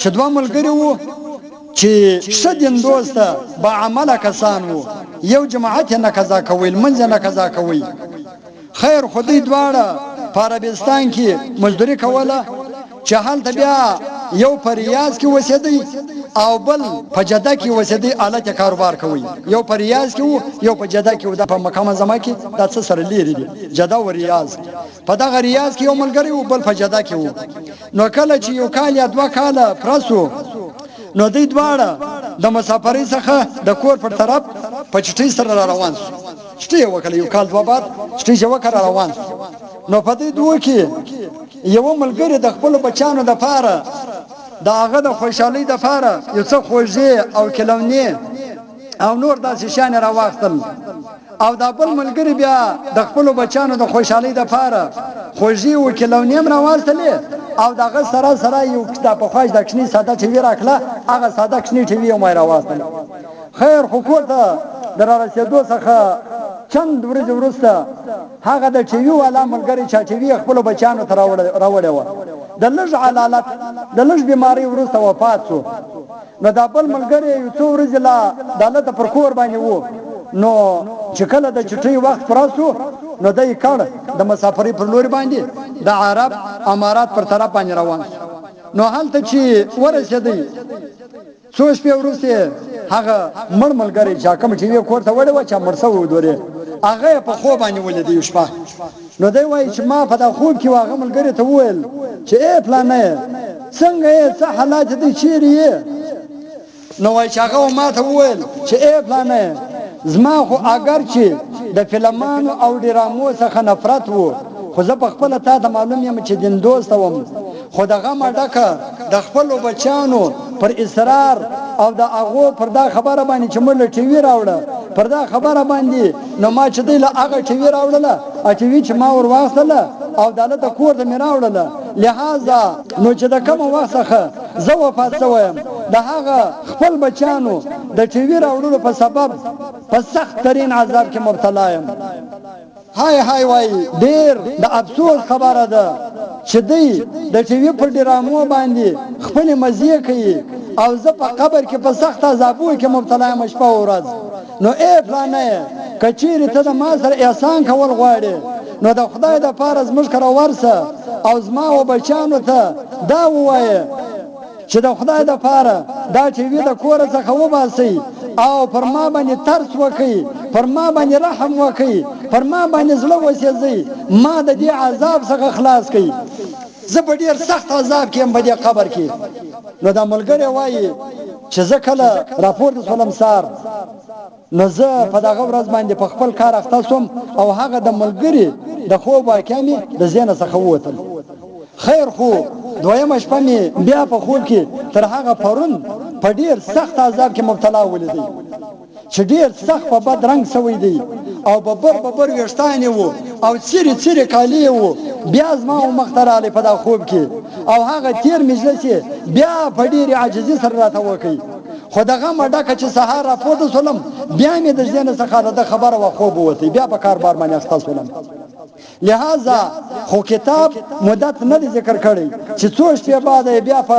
چې دوه ملګري وو چې ښه دین دوسته با عمله کسان وو، یو جماعت یې نه قضا کوي، لمونځ یې نه قضا کوي. خیر خو دوی دواړه په عربستان کې مزدوري کوله، چې هلته بیا یو په ریاض کې اوسېدی او بل په جده کې اوسېدی، آلت کاروبار کوي. یو په ریاض کې وو، یو په جده کې وو. دا په مکه معظمه کې دا څه سره لیرې دي، جده او ریاض. په دغه ریاض کې یو ملګری وو، بل په جده کې وو. نو کله چې یو کال یا دوه کاله پرسو، نو دوی دواړه د مسافرۍ څخه د کور پر طرف په چټۍ سره را روان شو. چټۍ یې وکړه، یو کال دوه بعد چټۍ یې وکړه، روان شو. نو په دې دوه کې یو ملګری د خپل بچانو د پاره د هغه د خوشحالۍ د پاره یو څه خوږې او کلونې او نور داسې شیان راواخیستل، او دا بل ملګری بیا د خپل بچانو د خوشحالۍ د پاره خوږې او کلونې هم راواخیستلې، او دغه سره سره یو کتاب په خواج د کښنی ساده ټي وي راکړه، هغه ساده کښنی ټي وي هم راواخیستل. خیر خو کور ته د رارسېدو څخه چند ورځې وروسته هغه د ټي وي والا ملګری چې ټي وي خپلو بچیانو ته راوړې وه، د لږ علالت د لږ بیمارۍ وروسته وفات شو. نو دا بل ملګری یو څو ورځې لا د هلته پر کور باندې و. نو چې کله د چټۍ وخت پوره شو، نو دی کړ د مسافرۍ پر لوري باندې د عرب امارات پر طرف باندې روان شو. نو هلته چې ورسېدی، څو شپې وروسته هغه مړ ملګری چې کوم ټي وي کور ته وړی وه، چې مړ شوی و دورې، هغه یې په خوب باندې ولیدی یو شپه. نو دی وایي چې ما په دا خوب کې هغه ملګري ته وویل چې ای پلانه څنګه یې، څه حالات دي، چیرې یې؟ نو وایي چې هغه ما ته وویل چې ای پلانه زما خو اگر چې د فلمانو او ډرامو څخه نفرت وو، خو زه په خپله تا ته معلوم یم چې دین دوسته وم، خو د غمه ډکه د خپلو بچیانو پر اصرار او د هغو پر دا خبره باندې چې موږ له ټي وي راوړه، پر دا خبره باندې نو ما چې دی له هغه ټي وي راوړله، ټي وي چې ما ور واخیستله او د هلته کور ته مې راوړله، لهذا نو چې د کومه وخت څخه زه وفات شوی یم، د هغه خپل بچیانو د ټي وي راوړلو په سبب په سخت ترین عذاب کې مبتلا یم. هاي هاي وای ډیر د افسوس خبره ده چې دی د ټي وي پر ډرامو باندې خپل مزه کوي، او زه په قبر کې په سخت عذابو کې مبتلا یم شپه او ورځ. نو ای پلانه کچېرې ته د ما سره احسان کول غواړې، نو د خدای د پاره زموږ کره ورسه او زما و بچیانو ته دا ووایه چې د خدای د پاره دا ټي وي د کوره څخه وباسئ او پر ما باندې ترس وکئ، پر ما باندې رحم وکئ، پر ما باندې زړه وسېځئ، ما د دې عذاب څخه خلاص کئ، زه په ډېر سخت عذاب کې یم په دې قبر کې. نو دا ملګری وایي چې زه کله راپورته شولم سار، نو زه په دغه ورځ باندې په خپل کار اخته شوم، او هغه د ملګري د خوب واقعه مې د ذهنه څخه ووتل. خیر خو دویمه شپه مې بیا په خوب کې تر هغه پرون په ډېر سخت عذاب کې مبتلا ولیدی، چې ډېر سخت په بد رنګ سوی دی، او ببر ویښتان یې وو، او څیرې څیرې کالي یې وو. بیا زما مخ ته راغلی په دا خوب کې، او هغه تیر مجلس یې بیا په ډېرې عاجزي سره راته وکړ. خو د غمه ډکه چې سهار راپورته شولم، بیا مې د ذهنه څخه د خبره و خوب ووتی، بیا په کاربار باندې اخته شولم. لہذا خو کتاب مدت نه دی ذکر کړی چې څو شپې بعد بیا په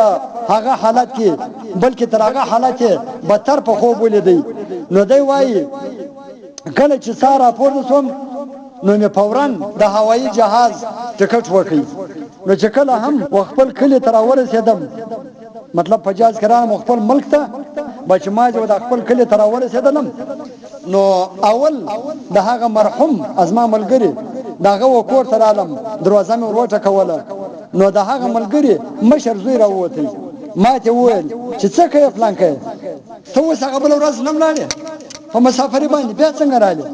هغه حالت کې، بلکې تر هغه حالت بدتر په خوب ولیدی. نو دی وایي کله چې سهار راپورته شوم، نو مې فوراً د هوایي جهاز ټکټ وکړ. نو چې کله هم خپل کلي ته راورسېدم، مطلب په جهاز کې راغلم خپل ملک ته، بچ ما چې د خپل کلي ته راورسېدلم، نو اول د هغه مرحوم ازما ملګري د هغه و کور ته رالم، دروازه مې ور وټکوله. نو د هغه ملګري مشر زوی راووتی، ما ته وویل چې څه کوې فلانکی، ته اوس هغه بله ورځ نه ولاړې په مسافرۍ باندې، بیا څنګه رالې؟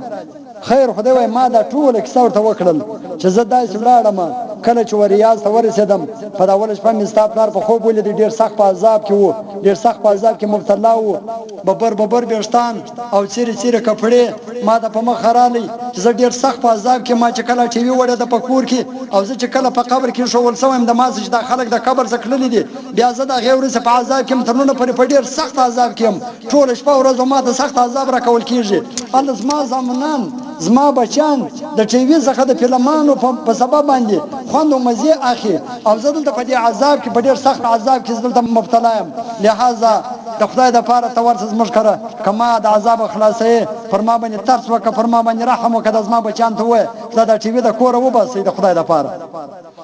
خیر خدای وایي ما دا ټوله کیسه ورته وکړل چې زه داسې ولاړم. کله چې ریاض ته ورسېدم، په دا اوله شپه مې ستا پلار په خوب ولیدی، ډېر سخت په عذاب کې و، ډېر سخت په عذاب کې مبتلا و، ببر ویښتان او څیرې څیرې کپړې ما ته په مخ راغلی چې زه ډېر سخت په عذاب کې. ما چې کله ټي وي وړېده په کور کې، او زه چې کله په قبر کې ښوول شوی یم، د ما چې دا خلک د قبر څخه کړلي دي، بیا زه د هغې وروسته په عذاب کې یم، تر ننه پورې په ډېر سخت عذاب کې یم، ټوله شپه ورځ ما ته سخت عذاب راکول کېږي. الله زما زامنان زما بچان د ټي وي څخه د فلمانو په سبب باندې خوند او مزه اخی او زه دلته په دې عذاب کې په ډېر سخت عذاب کې دلته مبتلا یم لہذا د خدای د پاره تورس زموږ کړه کما د عذاب خلاصې فرما باندې ترس وکړه فرما باندې رحم وکړه زما بچان ته وای دا د ټي وي د کور وباسي د خدای د پاره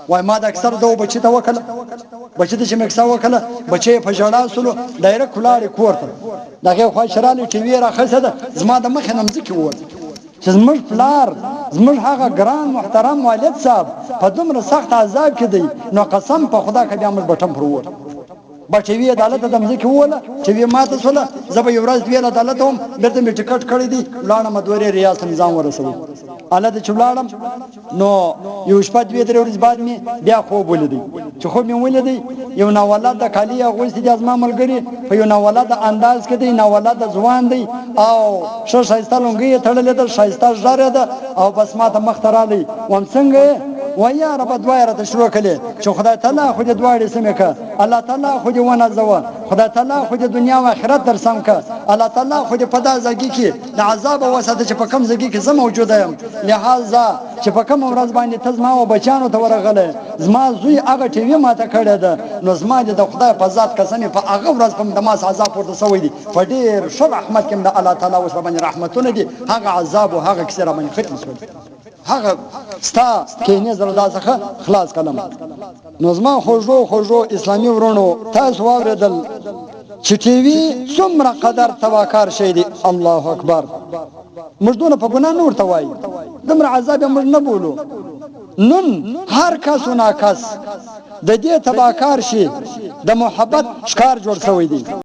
وای ما د اکثر دو بچی ته وکړه بچی ته چې مکسا وکړه بچی په جړا سولو ډایرک کولاري کوړه دغه خو شرالي ټي وي راخصه ده زما د مخ نمځ کې و چې زموږ پلار زموږ هغه ګران محترم والد صاحب په دومره سخت عذاب کې دی نو قسم په خدا کې بیا موږ بټم پرور بچی وی عدالت د مځکه وله چې وی ماته سوله زبې ورځ ویل عدالت هم برته می ټیکټ کړی دی لاړه مدوري ریاست نظام ورسوي اله د چولاړم نو یو شپه دوی درې ورځې بعد می بیا خوب ولیدي چې خوب می ولیدي یو ناولاد د کالی غوښتي د ازما ملګری په یو ناولاد انداز کې دی ناولاد ځوان دی او شو شایسته لونګي تړلې ده شایسته ژړه ده او بس ماته مخترالی وم څنګه و یا رب دوایره ته شروع کړي چې خدای تعالی خو دې دواړې سمې که الله تعالی خو دې ونازوه خدای تعالی خو دې دنیا او آخرت در سم که الله تعالی خو دې په دا ځای کې د عذاب وساته چې په کم ځای کې زه موجود یم لہذا چې په کوم ورځ باندې ته زما او بچانو ته ورغله زما زوی هغه ټي وي ماته کړی ده نو زما د خدای په ذات قسم په هغه ورځ په دماس عذاب ورته سوی دي په ډېر شو رحمت کې د الله تعالی اوس باندې رحمتونه دي هغه عذاب او هغه کسره باندې ختم شول هغه ستا کینې زردا څخه خلاص کلم نو زما خوږو اسلامي ورونو تاسو واوریدل چې ټي وي څومره قدر تواکار شي دي الله اکبر مردونه په ګناه نور توای دمر عذاب موږ نه بولو نن هر کس و ناکس د دې تباکار شي د محبت ښکار جوړ شوی دی